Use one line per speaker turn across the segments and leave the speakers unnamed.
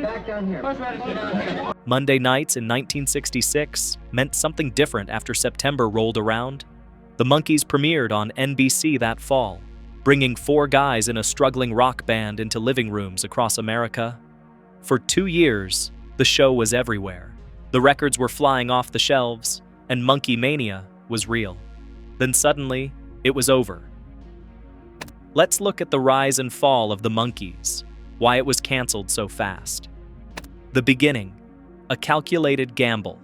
back down here.
Monday nights in 1966 meant something different after September rolled around. The Monkees premiered on NBC that fall, bringing 4 guys in a struggling rock band into living rooms across America. For 2 years, the show was everywhere. The records were flying off the shelves, and Monkey Mania was real. Then suddenly, it was over. Let's look at the rise and fall of the Monkees, why it was canceled so fast. The beginning, a calculated gamble.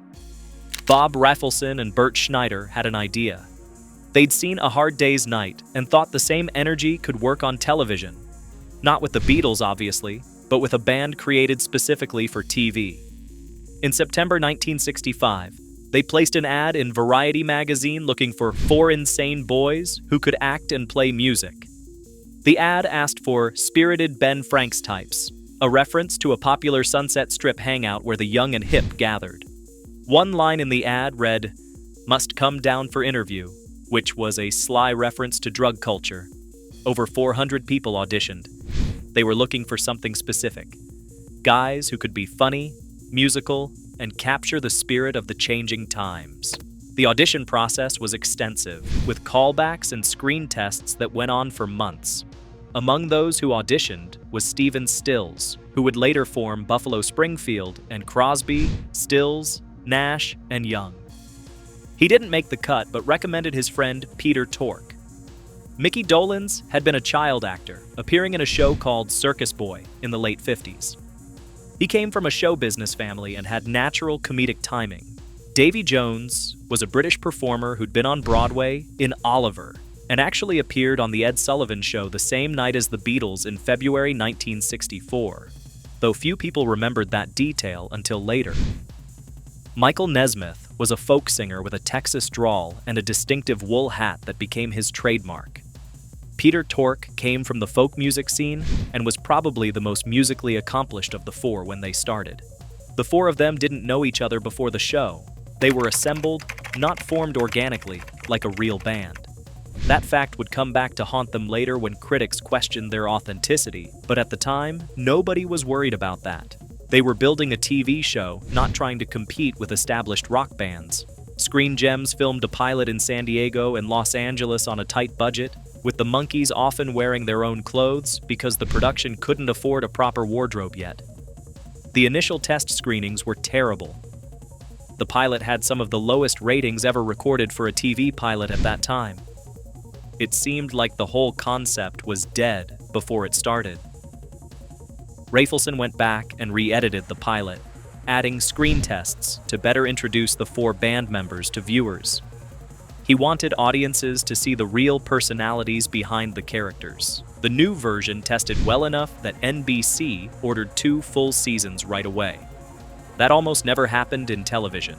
Bob Rafelson and Bert Schneider had an idea. They'd seen A Hard Day's Night and thought the same energy could work on television. Not with the Beatles, obviously, but with a band created specifically for TV. In September 1965, they placed an ad in Variety magazine looking for 4 insane boys who could act and play music. The ad asked for spirited Ben Franks types, a reference to a popular Sunset Strip hangout where the young and hip gathered. One line in the ad read, "Must come down for interview," which was a sly reference to drug culture. Over 400 people auditioned. They were looking for something specific. Guys who could be funny, musical, and capture the spirit of the changing times. The audition process was extensive, with callbacks and screen tests that went on for months. Among those who auditioned was Stephen Stills, who would later form Buffalo Springfield, and Crosby, Stills, Nash, and Young. He didn't make the cut, but recommended his friend Peter Tork. Mickey Dolenz had been a child actor, appearing in a show called Circus Boy in the late 50s. He came from a show business family and had natural comedic timing. Davy Jones was a British performer who'd been on Broadway in Oliver, and actually appeared on The Ed Sullivan Show the same night as the Beatles in February 1964, though few people remembered that detail until later. Michael Nesmith was a folk singer with a Texas drawl and a distinctive wool hat that became his trademark. Peter Tork came from the folk music scene and was probably the most musically accomplished of the 4 when they started. The 4 of them didn't know each other before the show. They were assembled, not formed organically, like a real band. That fact would come back to haunt them later when critics questioned their authenticity, but at the time, nobody was worried about that. They were building a TV show, not trying to compete with established rock bands. Screen Gems filmed a pilot in San Diego and Los Angeles on a tight budget, with the Monkees often wearing their own clothes because the production couldn't afford a proper wardrobe yet. The initial test screenings were terrible. The pilot had some of the lowest ratings ever recorded for a TV pilot at that time. It seemed like the whole concept was dead before it started. Rafelson went back and re-edited the pilot, adding screen tests to better introduce the 4 band members to viewers. He wanted audiences to see the real personalities behind the characters. The new version tested well enough that NBC ordered 2 full seasons right away. That almost never happened in television.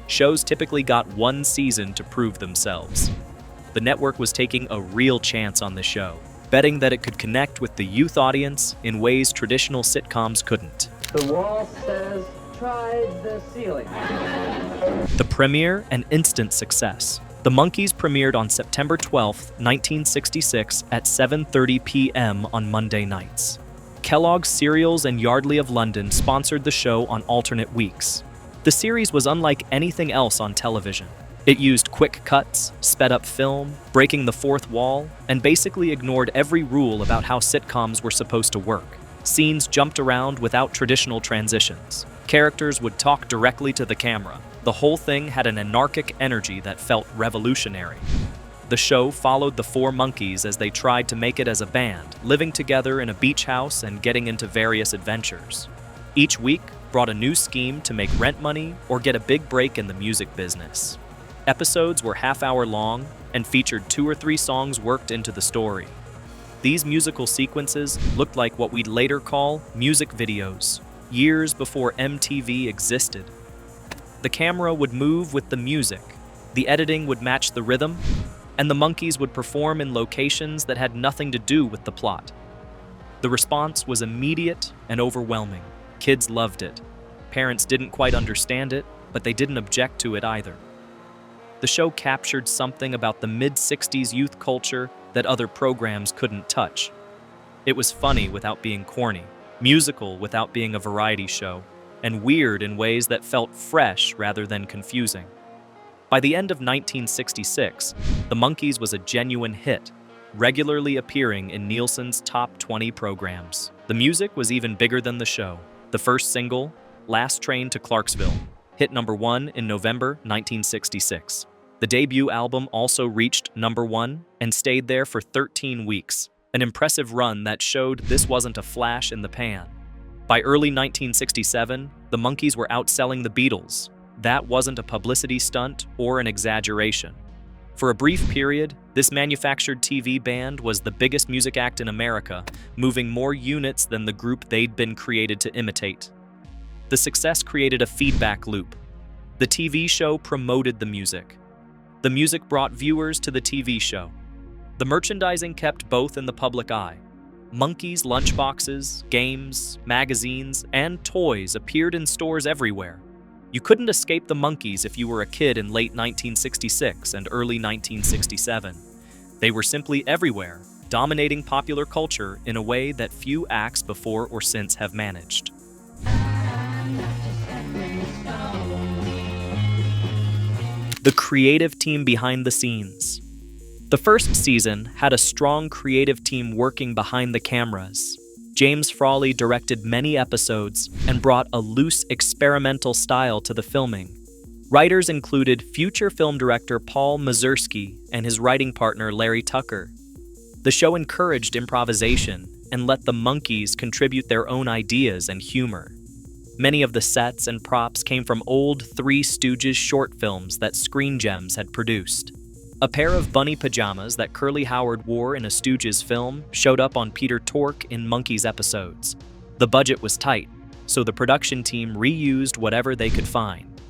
Shows typically got 1 season to prove themselves. The network was taking a real chance on the show, betting that it could connect with the youth audience in ways traditional sitcoms couldn't.
The wall says, try the ceiling.
The premiere, an instant success. The Monkees premiered on September 12, 1966 at 7:30 p.m. on Monday nights. Kellogg's Cereals and Yardley of London sponsored the show on alternate weeks. The series was unlike anything else on television. It used quick cuts, sped up film, breaking the fourth wall, and basically ignored every rule about how sitcoms were supposed to work. Scenes jumped around without traditional transitions. Characters would talk directly to the camera. The whole thing had an anarchic energy that felt revolutionary. The show followed the 4 Monkees as they tried to make it as a band, living together in a beach house and getting into various adventures. Each week brought a new scheme to make rent money or get a big break in the music business. Episodes were half-hour long and featured 2 or 3 songs worked into the story. These musical sequences looked like what we'd later call music videos, years before MTV existed. The camera would move with the music, the editing would match the rhythm, and the Monkees would perform in locations that had nothing to do with the plot. The response was immediate and overwhelming. Kids loved it. Parents didn't quite understand it, but they didn't object to it either. The show captured something about the mid-60s youth culture that other programs couldn't touch. It was funny without being corny, musical without being a variety show, and weird in ways that felt fresh rather than confusing. By the end of 1966, the Monkees was a genuine hit, regularly appearing in Nielsen's top 20 programs. The music was even bigger than the show. The first single, Last Train to Clarksville, hit #1 in November 1966. The debut album also reached #1 and stayed there for 13 weeks, an impressive run that showed this wasn't a flash in the pan. By early 1967, the Monkees were outselling the Beatles. That wasn't a publicity stunt or an exaggeration. For a brief period, this manufactured TV band was the biggest music act in America, moving more units than the group they'd been created to imitate. The success created a feedback loop. The TV show promoted the music. The music brought viewers to the TV show. The merchandising kept both in the public eye. Monkees lunchboxes, games, magazines, and toys appeared in stores everywhere. You couldn't escape the Monkees if you were a kid in late 1966 and early 1967. They were simply everywhere, dominating popular culture in a way that few acts before or since have managed. The creative team behind the scenes. The first season had a strong creative team working behind the cameras. James Frawley directed many episodes and brought a loose, experimental style to the filming. Writers included future film director Paul Mazursky and his writing partner Larry Tucker. The show encouraged improvisation and let the Monkees contribute their own ideas and humor. Many of the sets and props came from old Three Stooges short films that Screen Gems had produced. A pair of bunny pajamas that Curly Howard wore in a Stooges film showed up on Peter Tork in Monkees episodes. The budget was tight, so the production team reused whatever they could find.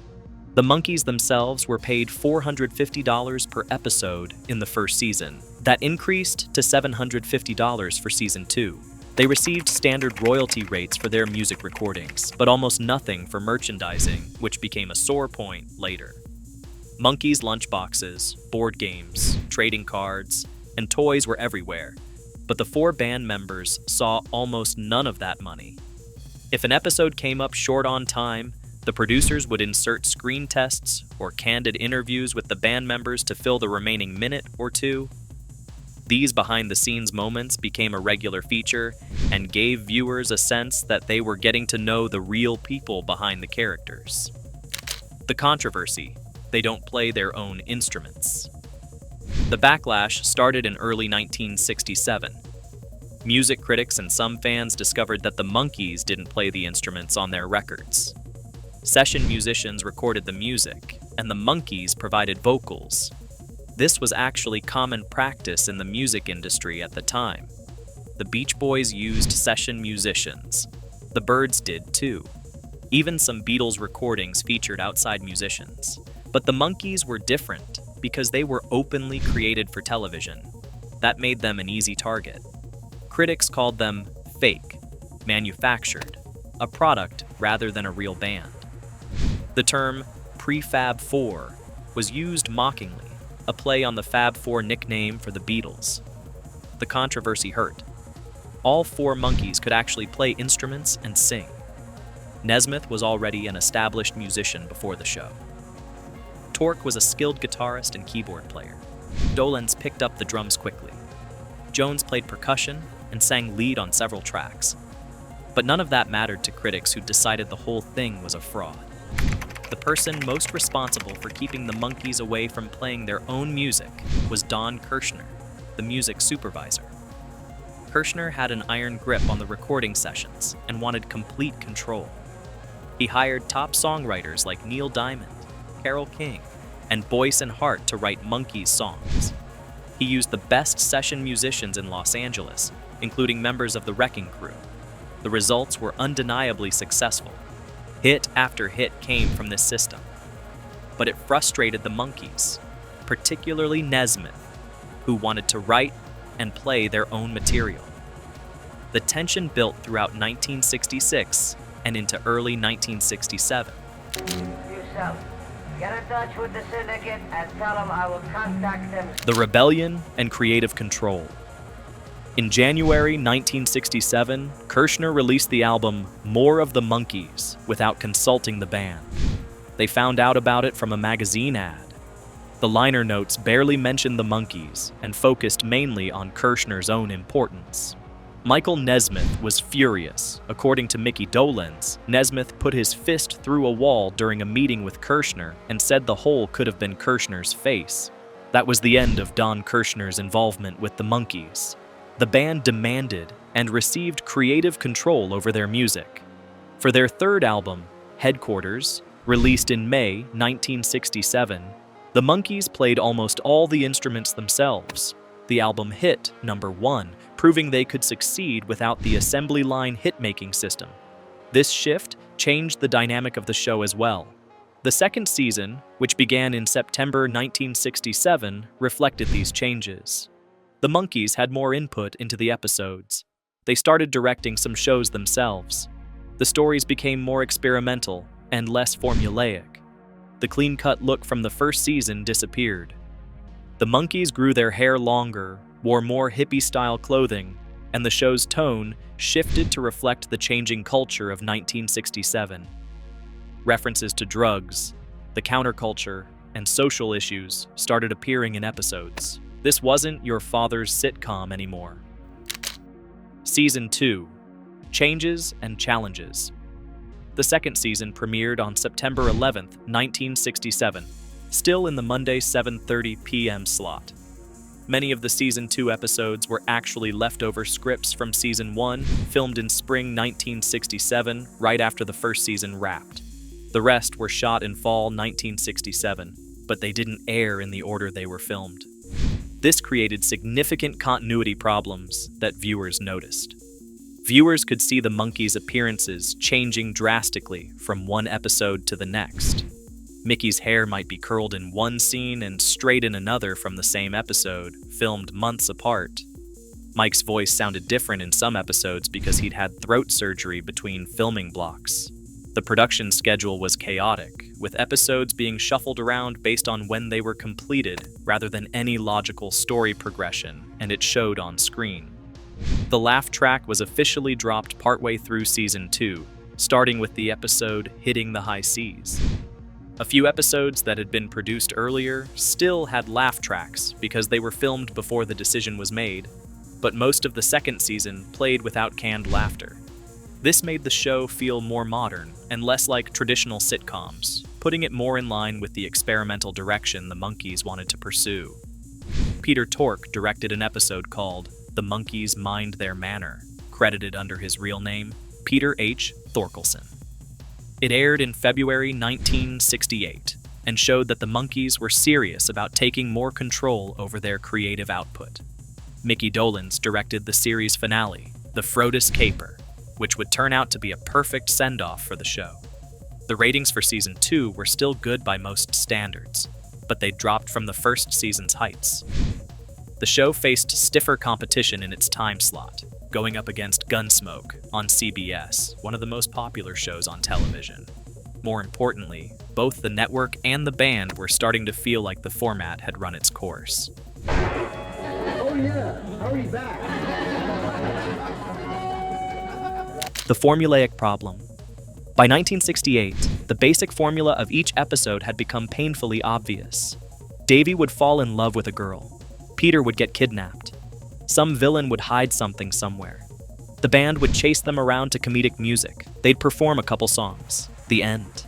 The Monkees themselves were paid $450 per episode in the first season. That increased to $750 for season 2. They received standard royalty rates for their music recordings, but almost nothing for merchandising, which became a sore point later. Monkees lunchboxes, board games, trading cards, and toys were everywhere, but the 4 band members saw almost none of that money. If an episode came up short on time, the producers would insert screen tests or candid interviews with the band members to fill the remaining minute or two. These behind-the-scenes moments became a regular feature and gave viewers a sense that they were getting to know the real people behind the characters. The controversy: they don't play their own instruments. The backlash started in early 1967. Music critics and some fans discovered that the Monkees didn't play the instruments on their records. Session musicians recorded the music, and the Monkees provided vocals. This was actually common practice in the music industry at the time. The Beach Boys used session musicians. The Byrds did too. Even some Beatles recordings featured outside musicians. But the Monkees were different because they were openly created for television. That made them an easy target. Critics called them fake, manufactured, a product rather than a real band. The term prefab 4 was used mockingly, a play on the Fab Four nickname for the Beatles. The controversy hurt. All 4 Monkees could actually play instruments and sing. Nesmith was already an established musician before the show. Tork was a skilled guitarist and keyboard player. Dolenz picked up the drums quickly. Jones played percussion and sang lead on several tracks. But none of that mattered to critics who decided the whole thing was a fraud. The person most responsible for keeping the Monkees away from playing their own music was Don Kirshner, the music supervisor. Kirshner had an iron grip on the recording sessions and wanted complete control. He hired top songwriters like Neil Diamond, Carole King, and Boyce and Hart to write Monkees songs. He used the best session musicians in Los Angeles, including members of the Wrecking Crew. The results were undeniably successful. Hit after hit came from this system. But it frustrated the Monkees, particularly Nesmith, who wanted to write and play their own material. The tension built throughout 1966 and into early 1967.
Yourself. Get in touch with the syndicate and tell them I will contact them.
The rebellion and creative control. In January 1967, Kirshner released the album More of the Monkees without consulting the band. They found out about it from a magazine ad. The liner notes barely mentioned the Monkees and focused mainly on Kirshner's own importance. Michael Nesmith was furious. According to Mickey Dolenz, Nesmith put his fist through a wall during a meeting with Kirshner and said the hole could have been Kirshner's face. That was the end of Don Kirshner's involvement with the Monkees. The band demanded and received creative control over their music. For their third album, Headquarters, released in May 1967, the Monkees played almost all the instruments themselves. The album hit #1, proving they could succeed without the assembly line hit-making system. This shift changed the dynamic of the show as well. The second season, which began in September 1967, reflected these changes. The Monkees had more input into the episodes. They started directing some shows themselves. The stories became more experimental and less formulaic. The clean-cut look from the first season disappeared. The Monkees grew their hair longer, wore more hippie-style clothing, and the show's tone shifted to reflect the changing culture of 1967. References to drugs, the counterculture, and social issues started appearing in episodes. This wasn't your father's sitcom anymore. Season 2, Changes and Challenges. The second season premiered on September 11, 1967, still in the Monday 7:30 p.m. slot. Many of the Season 2 episodes were actually leftover scripts from Season 1, filmed in spring 1967, right after the first season wrapped. The rest were shot in fall 1967, but they didn't air in the order they were filmed. This created significant continuity problems that viewers noticed. Viewers could see the Monkees' appearances changing drastically from one episode to the next. Mickey's hair might be curled in one scene and straight in another from the same episode, filmed months apart. Mike's voice sounded different in some episodes because he'd had throat surgery between filming blocks. The production schedule was chaotic, with episodes being shuffled around based on when they were completed rather than any logical story progression, and it showed on screen. The laugh track was officially dropped partway through Season 2, starting with the episode Hitting the High Seas. A few episodes that had been produced earlier still had laugh tracks because they were filmed before the decision was made, but most of the second season played without canned laughter. This made the show feel more modern and less like traditional sitcoms, putting it more in line with the experimental direction the Monkees wanted to pursue. Peter Tork directed an episode called The Monkees Mind Their Manner, credited under his real name, Peter H. Thorkelson. It aired in February 1968 and showed that the Monkees were serious about taking more control over their creative output. Mickey Dolenz directed the series finale, The Frodis Caper, which would turn out to be a perfect send-off for the show. The ratings for Season 2 were still good by most standards, but they dropped from the first season's heights. The show faced stiffer competition in its time slot, going up against Gunsmoke on CBS, one of the most popular shows on television. More importantly, both the network and the band were starting to feel like the format had run its course.
Oh yeah, hurry back.
The formulaic problem. By 1968, the basic formula of each episode had become painfully obvious. Davy would fall in love with a girl. Peter would get kidnapped. Some villain would hide something somewhere. The band would chase them around to comedic music. They'd perform a couple songs. The end.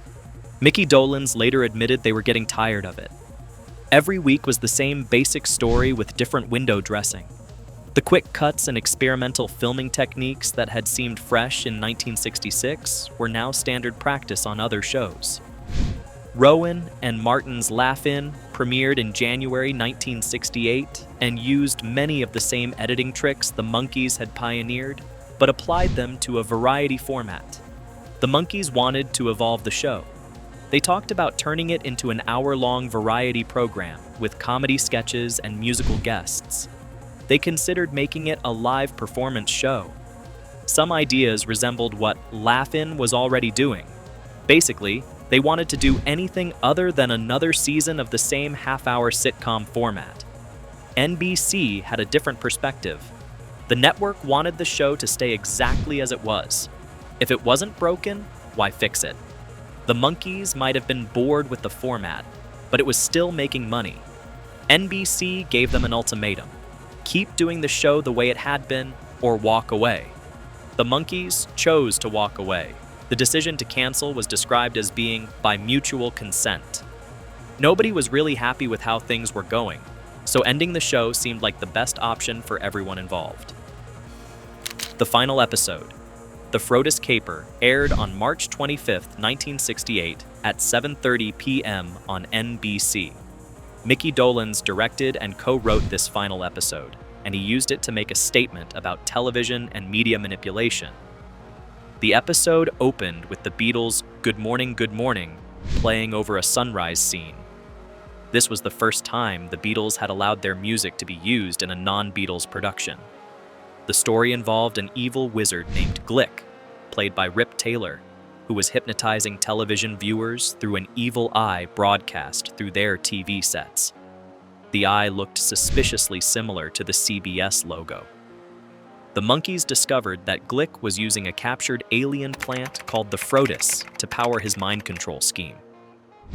Mickey Dolenz later admitted they were getting tired of it. Every week was the same basic story with different window dressing. The quick cuts and experimental filming techniques that had seemed fresh in 1966 were now standard practice on other shows. Rowan and Martin's Laugh-In premiered in January 1968 and used many of the same editing tricks the Monkees had pioneered, but applied them to a variety format. The Monkees wanted to evolve the show. They talked about turning it into an hour-long variety program with comedy sketches and musical guests. They considered making it a live performance show. Some ideas resembled what Laugh-In was already doing. Basically, they wanted to do anything other than another season of the same half-hour sitcom format. NBC had a different perspective. The network wanted the show to stay exactly as it was. If it wasn't broken, why fix it? The Monkees might have been bored with the format, but it was still making money. NBC gave them an ultimatum: keep doing the show the way it had been, or walk away. The Monkees chose to walk away. The decision to cancel was described as being by mutual consent. Nobody was really happy with how things were going, so ending the show seemed like the best option for everyone involved. The final episode, The Frodis Caper, aired on March 25, 1968 at 7:30 p.m. on NBC. Mickey Dolenz directed and co-wrote this final episode, and he used it to make a statement about television and media manipulation. The episode opened with the Beatles' Good Morning, playing over a sunrise scene. This was the first time the Beatles had allowed their music to be used in a non-Beatles production. The story involved an evil wizard named Glick, played by Rip Taylor, who was hypnotizing television viewers through an evil eye broadcast through their TV sets. The eye looked suspiciously similar to the CBS logo. The Monkees discovered that Glick was using a captured alien plant called the Frodis to power his mind control scheme.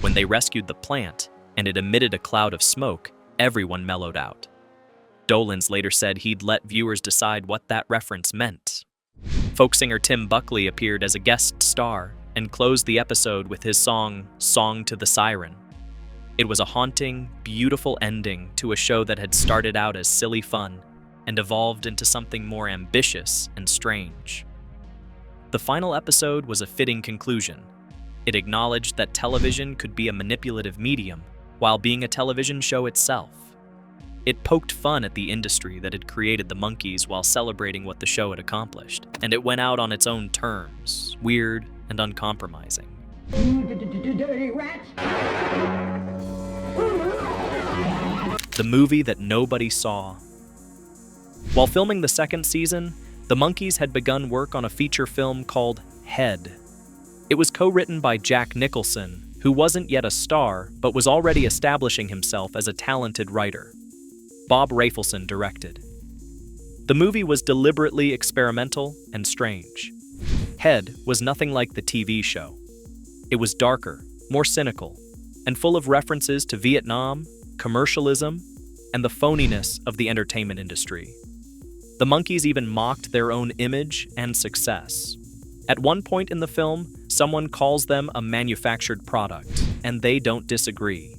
When they rescued the plant, and it emitted a cloud of smoke, everyone mellowed out. Dolenz later said he'd let viewers decide what that reference meant. Folk singer Tim Buckley appeared as a guest star and closed the episode with his song to the Siren. It was a haunting, beautiful ending to a show that had started out as silly fun and evolved into something more ambitious and strange. The final episode was a fitting conclusion. It acknowledged that television could be a manipulative medium while being a television show itself. It poked fun at the industry that had created the Monkees while celebrating what the show had accomplished, and it went out on its own terms, weird and uncompromising.
Dirty rats!
The movie that nobody saw. While filming the second season, the Monkees had begun work on a feature film called Head. It was co-written by Jack Nicholson, who wasn't yet a star, but was already establishing himself as a talented writer. Bob Rafelson directed. The movie was deliberately experimental and strange. Head was nothing like the TV show. It was darker, more cynical, and full of references to Vietnam, commercialism, and the phoniness of the entertainment industry. The Monkees even mocked their own image and success. At one point in the film, someone calls them a manufactured product, and they don't disagree.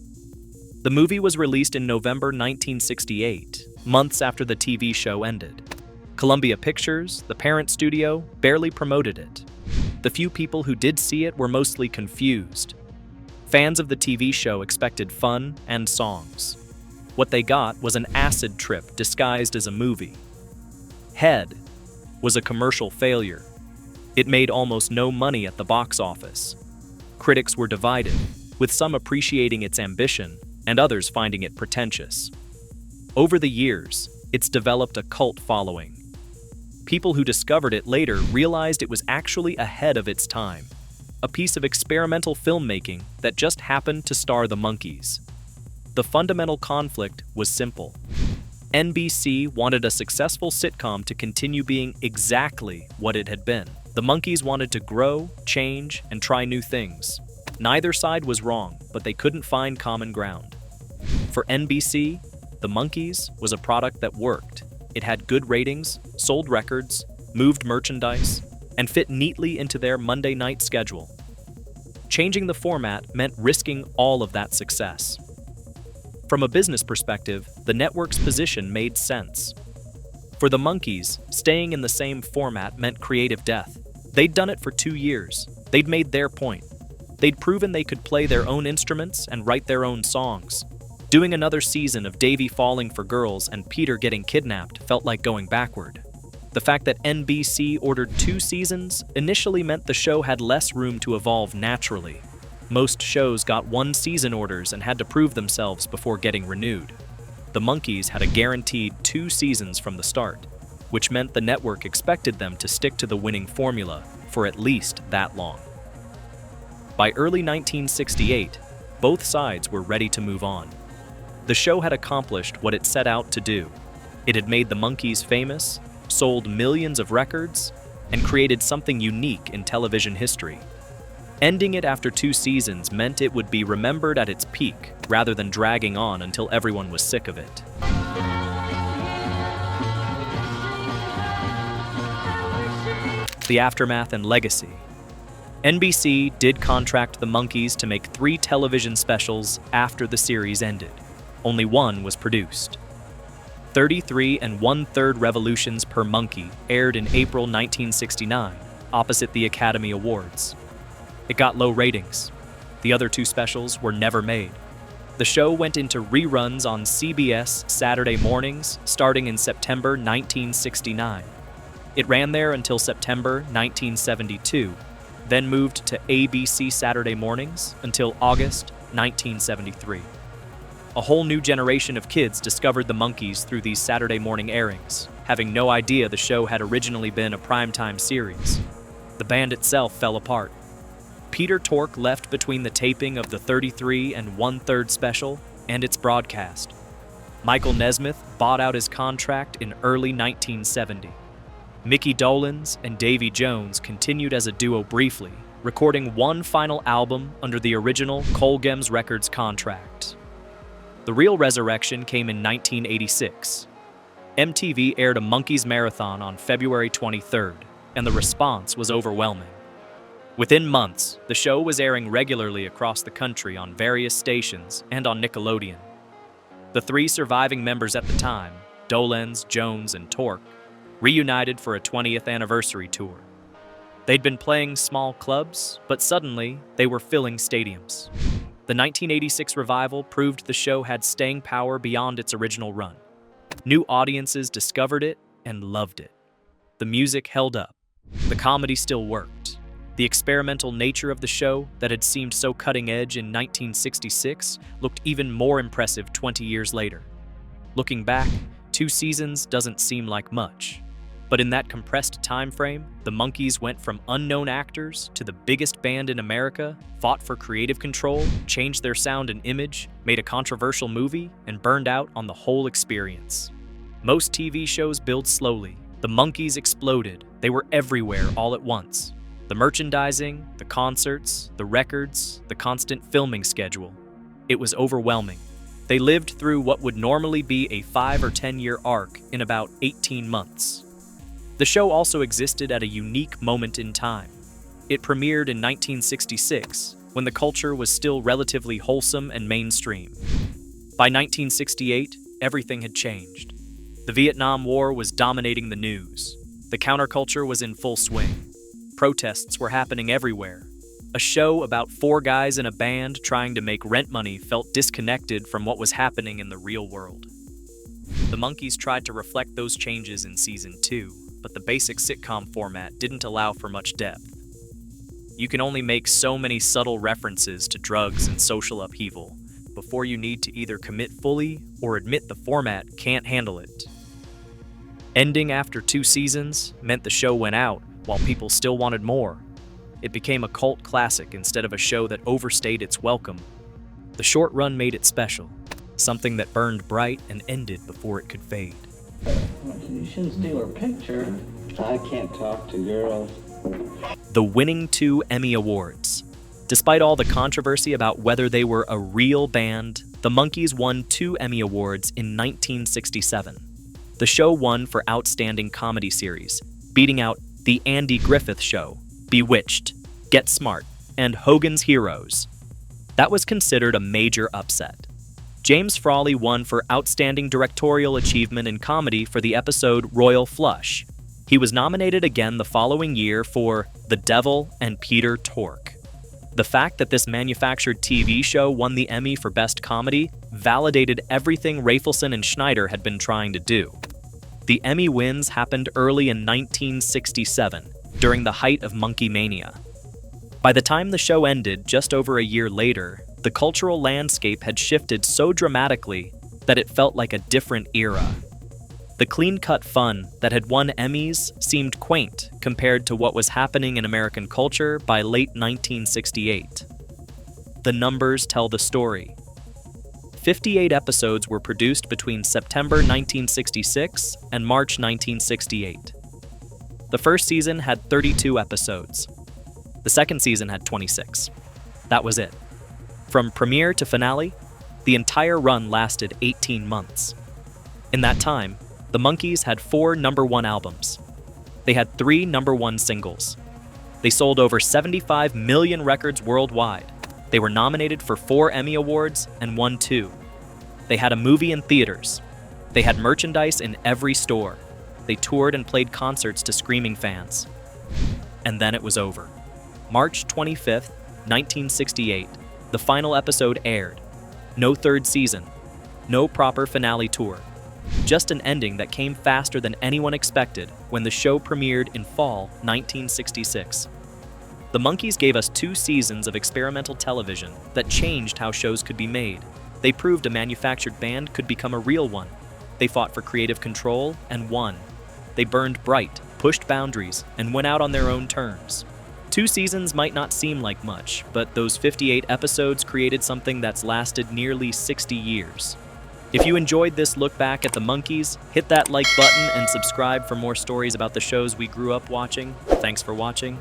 The movie was released in November 1968, months after the TV show ended. Columbia Pictures, the parent studio, barely promoted it. The few people who did see it were mostly confused. Fans of the TV show expected fun and songs. What they got was an acid trip disguised as a movie. Head was a commercial failure. It made almost no money at the box office. Critics were divided, with some appreciating its ambition and others finding it pretentious. Over the years, it's developed a cult following. People who discovered it later realized it was actually ahead of its time, a piece of experimental filmmaking that just happened to star the Monkees. The fundamental conflict was simple. NBC wanted a successful sitcom to continue being exactly what it had been. The Monkees wanted to grow, change, and try new things. Neither side was wrong, but they couldn't find common ground. For NBC, the Monkees was a product that worked. It had good ratings, sold records, moved merchandise, and fit neatly into their Monday night schedule. Changing the format meant risking all of that success. From a business perspective, the network's position made sense. For the Monkees, staying in the same format meant creative death. They'd done it for 2 years. They'd made their point. They'd proven they could play their own instruments and write their own songs. Doing another season of Davy falling for girls and Peter getting kidnapped felt like going backward. The fact that NBC ordered 2 seasons initially meant the show had less room to evolve naturally. Most shows got 1 season orders and had to prove themselves before getting renewed. The Monkees had a guaranteed 2 seasons from the start, which meant the network expected them to stick to the winning formula for at least that long. By early 1968, both sides were ready to move on. The show had accomplished what it set out to do. It had made the Monkees famous, sold millions of records, and created something unique in television history. Ending it after 2 seasons meant it would be remembered at its peak, rather than dragging on until everyone was sick of it. The aftermath and legacy. NBC did contract the Monkees to make 3 television specials after the series ended. Only one was produced. 33 1/3 revolutions per monkey aired in April 1969, opposite the Academy Awards. It got low ratings. The other 2 specials were never made. The show went into reruns on CBS Saturday mornings starting in September 1969. It ran there until September 1972, then moved to ABC Saturday mornings until August 1973. A whole new generation of kids discovered the Monkees through these Saturday morning airings, having no idea the show had originally been a primetime series. The band itself fell apart. Peter Tork left between the taping of the 33 1/3 special and its broadcast. Michael Nesmith bought out his contract in early 1970. Mickey Dolenz and Davy Jones continued as a duo briefly, recording one final album under the original Colgems Records contract. The real resurrection came in 1986. MTV aired a Monkees marathon on February 23rd, and the response was overwhelming. Within months, the show was airing regularly across the country on various stations and on Nickelodeon. The 3 surviving members at the time, Dolenz, Jones, and Tork, reunited for a 20th anniversary tour. They'd been playing small clubs, but suddenly they were filling stadiums. The 1986 revival proved the show had staying power beyond its original run. New audiences discovered it and loved it. The music held up. The comedy still worked. The experimental nature of the show that had seemed so cutting edge in 1966 looked even more impressive 20 years later. Looking back, 2 seasons doesn't seem like much. But in that compressed time frame, the Monkees went from unknown actors to the biggest band in America, fought for creative control, changed their sound and image, made a controversial movie, and burned out on the whole experience. Most TV shows build slowly. The Monkees exploded. They were everywhere all at once. The merchandising, the concerts, the records, the constant filming schedule. It was overwhelming. They lived through what would normally be a 5 or 10-year arc in about 18 months. The show also existed at a unique moment in time. It premiered in 1966, when the culture was still relatively wholesome and mainstream. By 1968, everything had changed. The Vietnam War was dominating the news. The counterculture was in full swing. Protests were happening everywhere. A show about 4 guys in a band trying to make rent money felt disconnected from what was happening in the real world. The Monkees tried to reflect those changes in season 2, but the basic sitcom format didn't allow for much depth. You can only make so many subtle references to drugs and social upheaval before you need to either commit fully or admit the format can't handle it. Ending after 2 seasons meant the show went out while people still wanted more. It became a cult classic instead of a show that overstayed its welcome. The short run made it special, something that burned bright and ended before it could fade.
You shouldn't steal her picture. I can't talk to girls.
The winning 2 Emmy Awards. Despite all the controversy about whether they were a real band, the Monkees won 2 Emmy Awards in 1967. The show won for Outstanding Comedy Series, beating out The Andy Griffith Show, Bewitched, Get Smart, and Hogan's Heroes. That was considered a major upset. James Frawley won for Outstanding Directorial Achievement in Comedy for the episode Royal Flush. He was nominated again the following year for The Devil and Peter Tork. The fact that this manufactured TV show won the Emmy for Best Comedy validated everything Rafelson and Schneider had been trying to do. The Emmy wins happened early in 1967, during the height of Monkey Mania. By the time the show ended, just over a year later, the cultural landscape had shifted so dramatically that it felt like a different era. The clean-cut fun that had won Emmys seemed quaint compared to what was happening in American culture by late 1968. The numbers tell the story. 58 episodes were produced between September 1966 and March 1968. The first season had 32 episodes. The second season had 26. That was it. From premiere to finale, the entire run lasted 18 months. In that time, the Monkees had 4 #1 albums. They had 3 #1 singles. They sold over 75 million records worldwide. They were nominated for 4 Emmy Awards and won 2. They had a movie in theaters. They had merchandise in every store. They toured and played concerts to screaming fans. And then it was over. March 25th, 1968, the final episode aired. No third season. No proper finale tour. Just an ending that came faster than anyone expected when the show premiered in fall 1966. The Monkees gave us 2 seasons of experimental television that changed how shows could be made. They proved a manufactured band could become a real one. They fought for creative control and won. They burned bright, pushed boundaries, and went out on their own terms. 2 seasons might not seem like much, but those 58 episodes created something that's lasted nearly 60 years. If you enjoyed this look back at the Monkees, hit that like button and subscribe for more stories about the shows we grew up watching. Thanks for watching.